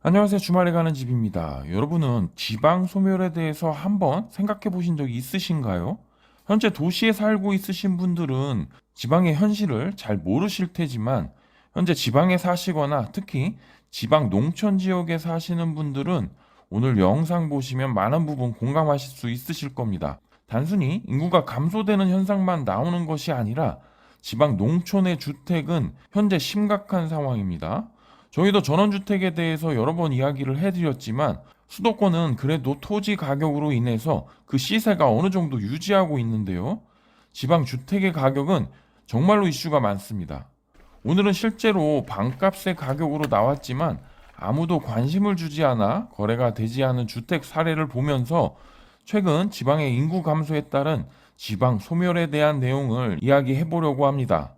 안녕하세요. 주말에 가는 집입니다. 여러분은 지방 소멸에 대해서 한번 생각해 보신 적이 있으신가요? 현재 도시에 살고 있으신 분들은 지방의 현실을 잘 모르실 테지만 현재 지방에 사시거나 특히 지방 농촌 지역에 사시는 분들은 오늘 영상 보시면 많은 부분 공감하실 수 있으실 겁니다. 단순히 인구가 감소되는 현상만 나오는 것이 아니라 지방 농촌의 주택은 현재 심각한 상황입니다. 저희도 전원주택에 대해서 여러 번 이야기를 해드렸지만 수도권은 그래도 토지 가격으로 인해서 그 시세가 어느 정도 유지하고 있는데요. 지방 주택의 가격은 정말로 이슈가 많습니다. 오늘은 실제로 방값의 가격으로 나왔지만 아무도 관심을 주지 않아 거래가 되지 않은 주택 사례를 보면서 최근 지방의 인구 감소에 따른 지방 소멸에 대한 내용을 이야기해 보려고 합니다.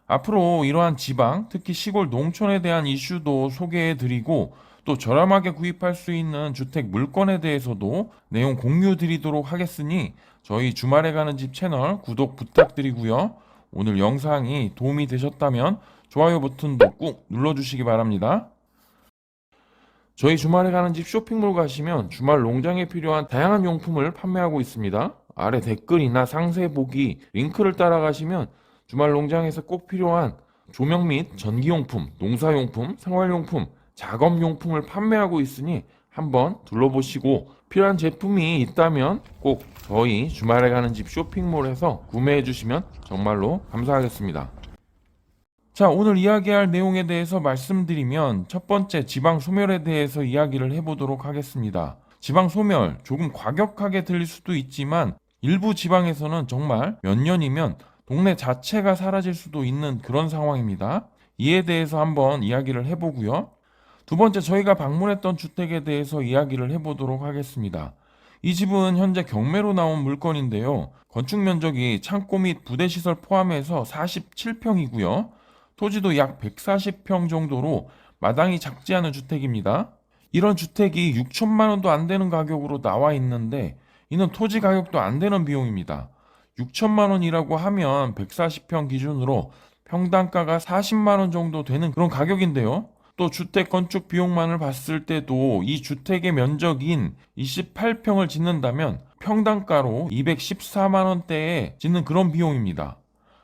앞으로 이러한 지방, 특히 시골 농촌에 대한 이슈도 소개해 드리고 또 저렴하게 구입할 수 있는 주택 물건에 대해서도 내용 공유 드리도록 하겠으니 저희 주말에 가는 집 채널 구독 부탁드리고요. 오늘 영상이 도움이 되셨다면 좋아요 버튼도 꾹 눌러주시기 바랍니다. 저희 주말에 가는 집 쇼핑몰 가시면 주말 농장에 필요한 다양한 용품을 판매하고 있습니다. 아래 댓글이나 상세 보기 링크를 따라가시면 주말 농장에서 꼭 필요한 조명 및 전기용품, 농사용품, 생활용품, 작업용품을 판매하고 있으니 한번 둘러보시고 필요한 제품이 있다면 꼭 저희 주말에 가는 집 쇼핑몰에서 구매해 주시면 정말로 감사하겠습니다. 자, 오늘 이야기할 내용에 대해서 말씀드리면 첫 번째 지방 소멸에 대해서 이야기를 해보도록 하겠습니다. 지방 소멸, 조금 과격하게 들릴 수도 있지만 일부 지방에서는 정말 몇 년이면 동네 자체가 사라질 수도 있는 그런 상황입니다. 이에 대해서 한번 이야기를 해보고요. 두 번째, 저희가 방문했던 주택에 대해서 이야기를 해보도록 하겠습니다. 이 집은 현재 경매로 나온 물건인데요. 건축 면적이 창고 및 부대시설 포함해서 47평이고요. 토지도 약 140평 정도로 마당이 작지 않은 주택입니다. 이런 주택이 6천만 원도 안 되는 가격으로 나와 있는데 이는 토지 가격도 안 되는 비용입니다. 6천만 원이라고 하면 140평 기준으로 평당가가 40만 원 정도 되는 그런 가격인데요. 또 주택 건축 비용만을 봤을 때도 이 주택의 면적인 28평을 짓는다면 평당가로 214만 원대에 짓는 그런 비용입니다.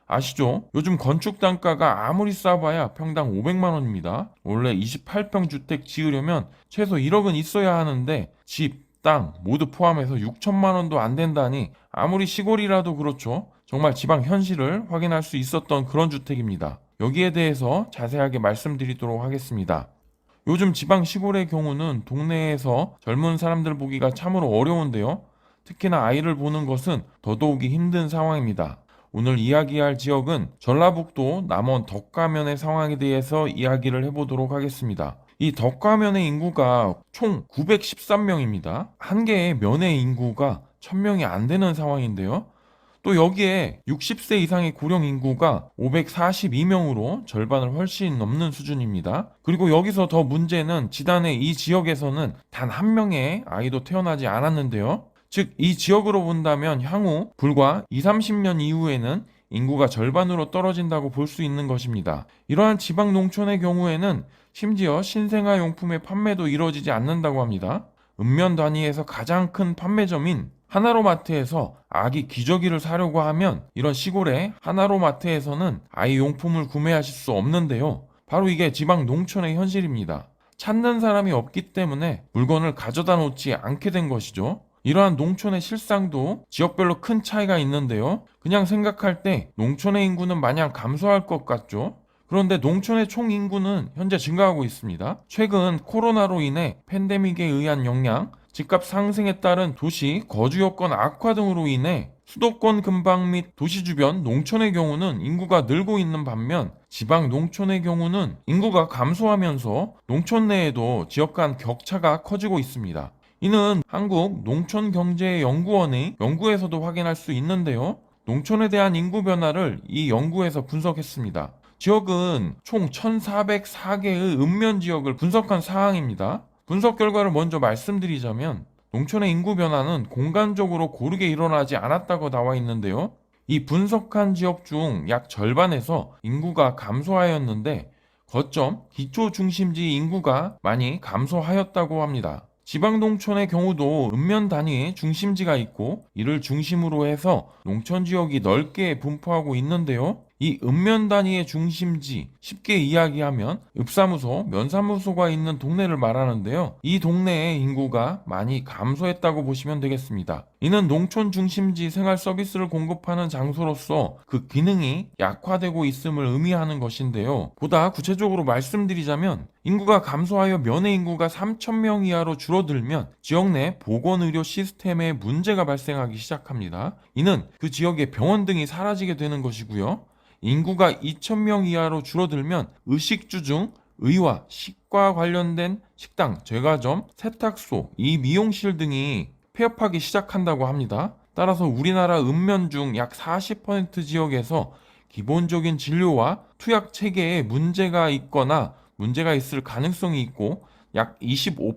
아시죠? 요즘 건축 단가가 아무리 싸봐야 평당 500만 원입니다. 원래 28평 주택 지으려면 최소 1억은 있어야 하는데 집, 땅 모두 포함해서 6천만 원도 안 된다니 아무리 시골이라도 그렇죠. 정말 지방 현실을 확인할 수 있었던 그런 주택입니다. 여기에 대해서 자세하게 말씀드리도록 하겠습니다. 요즘 지방 시골의 경우는 동네에서 젊은 사람들 보기가 참으로 어려운데요. 특히나 아이를 보는 것은 더더욱이 힘든 상황입니다. 오늘 이야기할 지역은 전라북도 남원 덕가면의 상황에 대해서 이야기를 해보도록 하겠습니다. 이 덕가면의 인구가 총 913명입니다. 한 개의 면의 인구가 1000명이 안 되는 상황인데요. 또 여기에 60세 이상의 고령 인구가 542명으로 절반을 훨씬 넘는 수준입니다. 그리고 여기서 더 문제는 지난해 이 지역에서는 단 한 명의 아이도 태어나지 않았는데요. 즉, 이 지역으로 본다면 향후 불과 2, 30년 이후에는 인구가 절반으로 떨어진다고 볼 수 있는 것입니다. 이러한 지방 농촌의 경우에는 심지어 신생아용품의 판매도 이루어지지 않는다고 합니다. 읍면 단위에서 가장 큰 판매점인 하나로마트에서 아기 기저귀를 사려고 하면 이런 시골의 하나로마트에서는 아이 용품을 구매하실 수 없는데요. 바로 이게 지방 농촌의 현실입니다. 찾는 사람이 없기 때문에 물건을 가져다 놓지 않게 된 것이죠. 이러한 농촌의 실상도 지역별로 큰 차이가 있는데요. 그냥 생각할 때 농촌의 인구는 마냥 감소할 것 같죠? 그런데 농촌의 총 인구는 현재 증가하고 있습니다. 최근 코로나로 인해 팬데믹에 의한 영향, 집값 상승에 따른 도시 거주 여건 악화 등으로 인해 수도권 근방 및 도시 주변 농촌의 경우는 인구가 늘고 있는 반면 지방 농촌의 경우는 인구가 감소하면서 농촌 내에도 지역 간 격차가 커지고 있습니다. 이는 한국농촌경제연구원의 연구에서도 확인할 수 있는데요. 농촌에 대한 인구 변화를 이 연구에서 분석했습니다. 지역은 총 1404개의 읍면 지역을 분석한 사항입니다. 분석 결과를 먼저 말씀드리자면 농촌의 인구 변화는 공간적으로 고르게 일어나지 않았다고 나와 있는데요. 이 분석한 지역 중 약 절반에서 인구가 감소하였는데 거점, 기초 중심지 인구가 많이 감소하였다고 합니다. 지방 농촌의 경우도 읍면 단위의 중심지가 있고 이를 중심으로 해서 농촌 지역이 넓게 분포하고 있는데요. 이 읍면 단위의 중심지, 쉽게 이야기하면 읍사무소, 면사무소가 있는 동네를 말하는데요. 이 동네의 인구가 많이 감소했다고 보시면 되겠습니다. 이는 농촌 중심지 생활 서비스를 공급하는 장소로서 그 기능이 약화되고 있음을 의미하는 것인데요. 보다 구체적으로 말씀드리자면 인구가 감소하여 면의 인구가 3,000명 이하로 줄어들면 지역 내 보건의료 시스템에 문제가 발생하기 시작합니다. 이는 그 지역의 병원 등이 사라지게 되는 것이고요. 인구가 2,000명 이하로 줄어들면 의식주 중 의와 식과 관련된 식당, 제과점, 세탁소, 이 미용실 등이 폐업하기 시작한다고 합니다. 따라서 우리나라 읍면 중 약 40% 지역에서 기본적인 진료와 투약 체계에 문제가 있거나 문제가 있을 가능성이 있고 약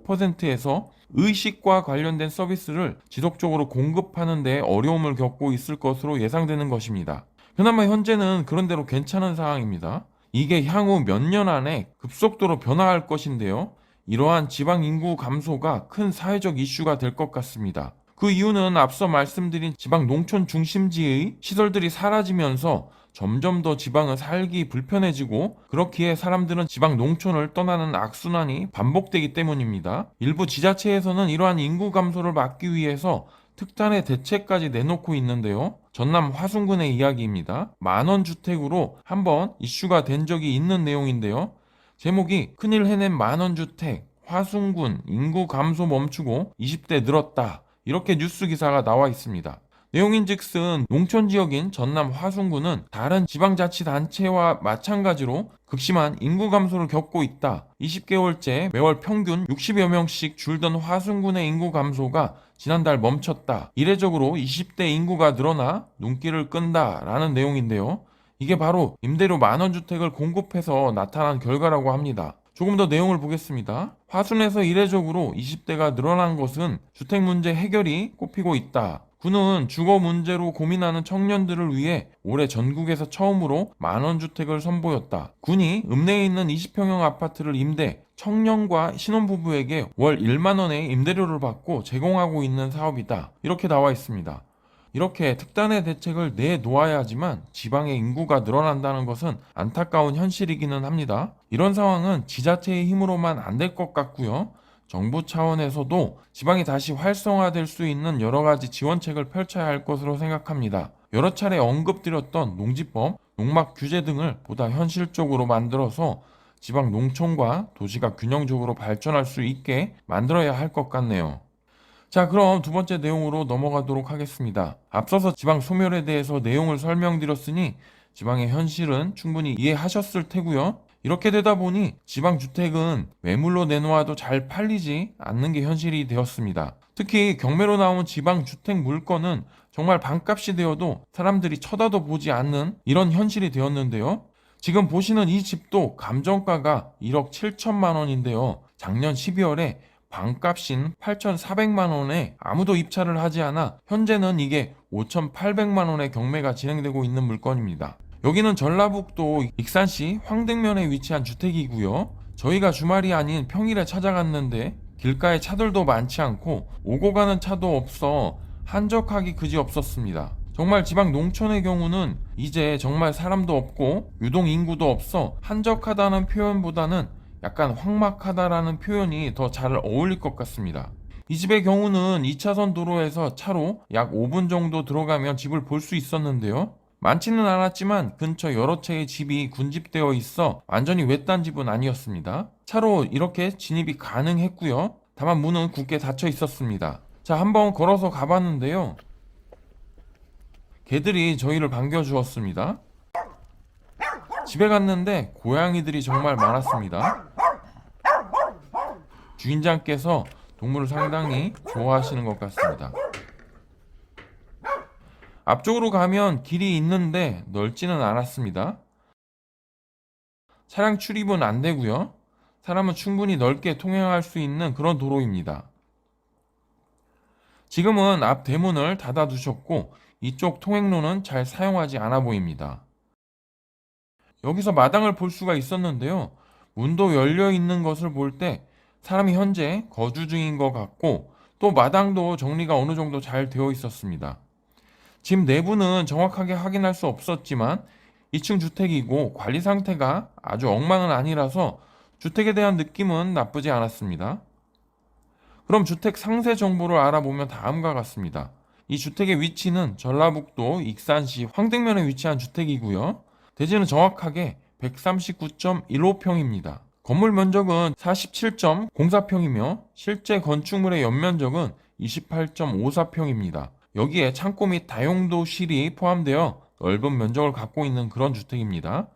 25%에서 의식과 관련된 서비스를 지속적으로 공급하는 데 어려움을 겪고 있을 것으로 예상되는 것입니다. 그나마 현재는 그런대로 괜찮은 상황입니다. 이게 향후 몇 년 안에 급속도로 변화할 것인데요. 이러한 지방 인구 감소가 큰 사회적 이슈가 될 것 같습니다. 그 이유는 앞서 말씀드린 지방 농촌 중심지의 시설들이 사라지면서 점점 더 지방은 살기 불편해지고 그렇기에 사람들은 지방 농촌을 떠나는 악순환이 반복되기 때문입니다. 일부 지자체에서는 이러한 인구 감소를 막기 위해서 특단의 대책까지 내놓고 있는데요. 전남 화순군의 이야기입니다. 만원 주택으로 한번 이슈가 된 적이 있는 내용인데요. 제목이 큰일 해낸 만원 주택, 화순군 인구 감소 멈추고 20대 늘었다. 이렇게 뉴스 기사가 나와 있습니다. 내용인즉슨 농촌 지역인 전남 화순군은 다른 지방자치단체와 마찬가지로 극심한 인구 감소를 겪고 있다. 20개월째 매월 평균 60여 명씩 줄던 화순군의 인구 감소가 지난달 멈췄다. 이례적으로 20대 인구가 늘어나 눈길을 끈다라는 내용인데요. 이게 바로 임대료 만원주택을 공급해서 나타난 결과라고 합니다. 조금 더 내용을 보겠습니다. 화순에서 이례적으로 20대가 늘어난 것은 주택 문제 해결이 꼽히고 있다. 군은 주거 문제로 고민하는 청년들을 위해 올해 전국에서 처음으로 만원주택을 선보였다. 군이 읍내에 있는 20평형 아파트를 임대, 청년과 신혼부부에게 월 1만원의 임대료를 받고 제공하고 있는 사업이다. 이렇게 나와 있습니다. 이렇게 특단의 대책을 내놓아야지만 지방의 인구가 늘어난다는 것은 안타까운 현실이기는 합니다. 이런 상황은 지자체의 힘으로만 안 될 것 같고요. 정부 차원에서도 지방이 다시 활성화될 수 있는 여러 가지 지원책을 펼쳐야 할 것으로 생각합니다. 여러 차례 언급드렸던 농지법, 농막 규제 등을 보다 현실적으로 만들어서 지방 농촌과 도시가 균형적으로 발전할 수 있게 만들어야 할 것 같네요. 자, 그럼 두 번째 내용으로 넘어가도록 하겠습니다. 앞서서 지방 소멸에 대해서 내용을 설명드렸으니 지방의 현실은 충분히 이해하셨을 테고요. 이렇게 되다 보니 지방주택은 매물로 내놓아도 잘 팔리지 않는 게 현실이 되었습니다. 특히 경매로 나온 지방주택 물건은 정말 반값이 되어도 사람들이 쳐다도 보지 않는 이런 현실이 되었는데요. 지금 보시는 이 집도 감정가가 1억 7천만 원인데요. 작년 12월에 반값인 8,400만 원에 아무도 입찰을 하지 않아 현재는 이게 5,800만 원의 경매가 진행되고 있는 물건입니다. 여기는 전라북도 익산시 황등면에 위치한 주택이고요. 저희가 주말이 아닌 평일에 찾아갔는데 길가에 차들도 많지 않고 오고 가는 차도 없어 한적하기 그지없었습니다. 정말 지방 농촌의 경우는 이제 정말 사람도 없고 유동 인구도 없어 한적하다는 표현보다는 약간 황막하다라는 표현이 더 잘 어울릴 것 같습니다. 이 집의 경우는 2차선 도로에서 차로 약 5분 정도 들어가면 집을 볼 수 있었는데요. 많지는 않았지만 근처 여러 채의 집이 군집되어 있어 완전히 외딴 집은 아니었습니다. 차로 이렇게 진입이 가능했고요. 다만 문은 굳게 닫혀 있었습니다. 자, 한번 걸어서 가봤는데요. 개들이 저희를 반겨주었습니다. 집에 갔는데 고양이들이 정말 많았습니다. 주인장께서 동물을 상당히 좋아하시는 것 같습니다. 앞쪽으로 가면 길이 있는데 넓지는 않았습니다. 차량 출입은 안 되고요. 사람은 충분히 넓게 통행할 수 있는 그런 도로입니다. 지금은 앞 대문을 닫아 두셨고 이쪽 통행로는 잘 사용하지 않아 보입니다. 여기서 마당을 볼 수가 있었는데요. 문도 열려 있는 것을 볼 때 사람이 현재 거주 중인 것 같고 또 마당도 정리가 어느 정도 잘 되어 있었습니다. 집 내부는 정확하게 확인할 수 없었지만 2층 주택이고 관리 상태가 아주 엉망은 아니라서 주택에 대한 느낌은 나쁘지 않았습니다. 그럼 주택 상세 정보를 알아보면 다음과 같습니다. 이 주택의 위치는 전라북도 익산시 황등면에 위치한 주택이고요. 대지는 정확하게 139.15평입니다. 건물 면적은 47.04평이며 실제 건축물의 연면적은 28.54평입니다. 여기에 창고 및 다용도실이 포함되어 넓은 면적을 갖고 있는 그런 주택입니다.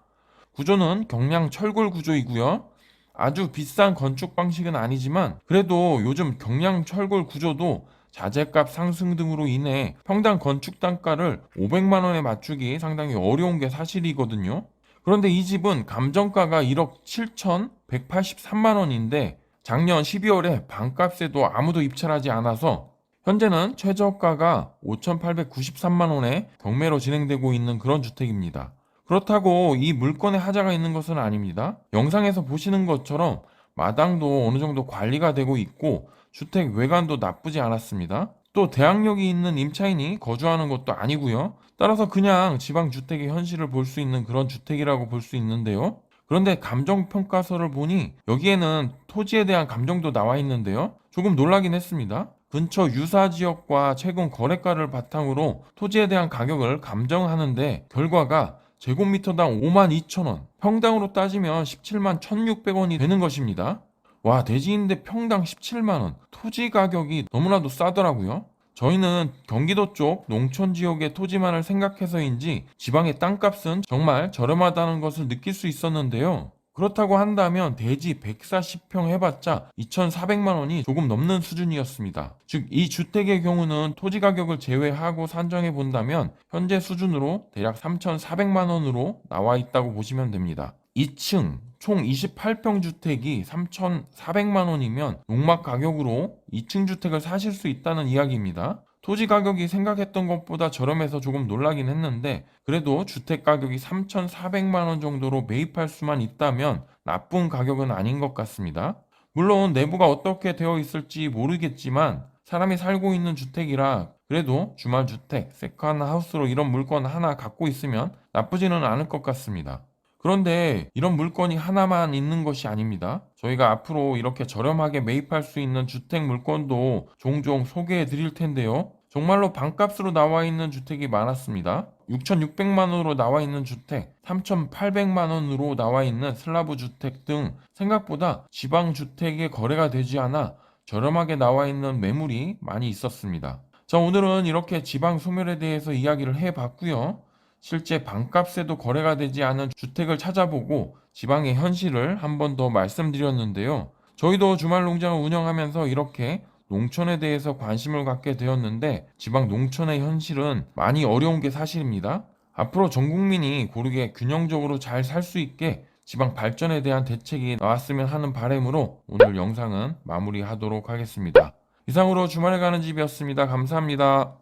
구조는 경량 철골 구조이고요. 아주 비싼 건축 방식은 아니지만 그래도 요즘 경량 철골 구조도 자재값 상승 등으로 인해 평당 건축 단가를 500만 원에 맞추기 상당히 어려운 게 사실이거든요. 그런데 이 집은 감정가가 1억 7,183만 원인데 작년 12월에 반값에도 아무도 입찰하지 않아서 현재는 최저가가 5,893만 원에 경매로 진행되고 있는 그런 주택입니다. 그렇다고 이 물건에 하자가 있는 것은 아닙니다. 영상에서 보시는 것처럼 마당도 어느 정도 관리가 되고 있고 주택 외관도 나쁘지 않았습니다. 또 대학력이 있는 임차인이 거주하는 것도 아니고요. 따라서 그냥 지방주택의 현실을 볼 수 있는 그런 주택이라고 볼 수 있는데요. 그런데 감정평가서를 보니 여기에는 토지에 대한 감정도 나와 있는데요. 조금 놀라긴 했습니다. 근처 유사 지역과 최근 거래가를 바탕으로 토지에 대한 가격을 감정하는데 결과가 제곱미터당 5만 2천 원, 평당으로 따지면 17만 1,600원이 되는 것입니다. 와, 대지인데 평당 17만 원, 토지 가격이 너무나도 싸더라고요. 저희는 경기도 쪽 농촌 지역의 토지만을 생각해서인지 지방의 땅값은 정말 저렴하다는 것을 느낄 수 있었는데요. 그렇다고 한다면 대지 140평 해봤자 2,400만 원이 조금 넘는 수준이었습니다. 즉, 이 주택의 경우는 토지 가격을 제외하고 산정해 본다면 현재 수준으로 대략 3,400만 원으로 나와 있다고 보시면 됩니다. 2층 총 28평 주택이 3,400만 원이면 농막 가격으로 2층 주택을 사실 수 있다는 이야기입니다. 토지 가격이 생각했던 것보다 저렴해서 조금 놀라긴 했는데 그래도 주택 가격이 3,400만 원 정도로 매입할 수만 있다면 나쁜 가격은 아닌 것 같습니다. 물론 내부가 어떻게 되어 있을지 모르겠지만 사람이 살고 있는 주택이라 그래도 주말 주택, 세컨 하우스로 이런 물건 하나 갖고 있으면 나쁘지는 않을 것 같습니다. 그런데 이런 물건이 하나만 있는 것이 아닙니다. 저희가 앞으로 이렇게 저렴하게 매입할 수 있는 주택 물건도 종종 소개해 드릴 텐데요. 정말로 반값으로 나와 있는 주택이 많았습니다. 6,600만 원으로 나와 있는 주택, 3,800만 원으로 나와 있는 슬라브 주택 등 생각보다 지방 주택에 거래가 되지 않아 저렴하게 나와 있는 매물이 많이 있었습니다. 자, 오늘은 이렇게 지방 소멸에 대해서 이야기를 해봤고요. 실제 반값에도 거래가 되지 않은 주택을 찾아보고 지방의 현실을 한 번 더 말씀드렸는데요. 저희도 주말 농장을 운영하면서 이렇게 농촌에 대해서 관심을 갖게 되었는데 지방 농촌의 현실은 많이 어려운 게 사실입니다. 앞으로 전 국민이 고르게 균형적으로 잘 살 수 있게 지방 발전에 대한 대책이 나왔으면 하는 바람으로 오늘 영상은 마무리하도록 하겠습니다. 이상으로 주말에 가는 집이었습니다. 감사합니다.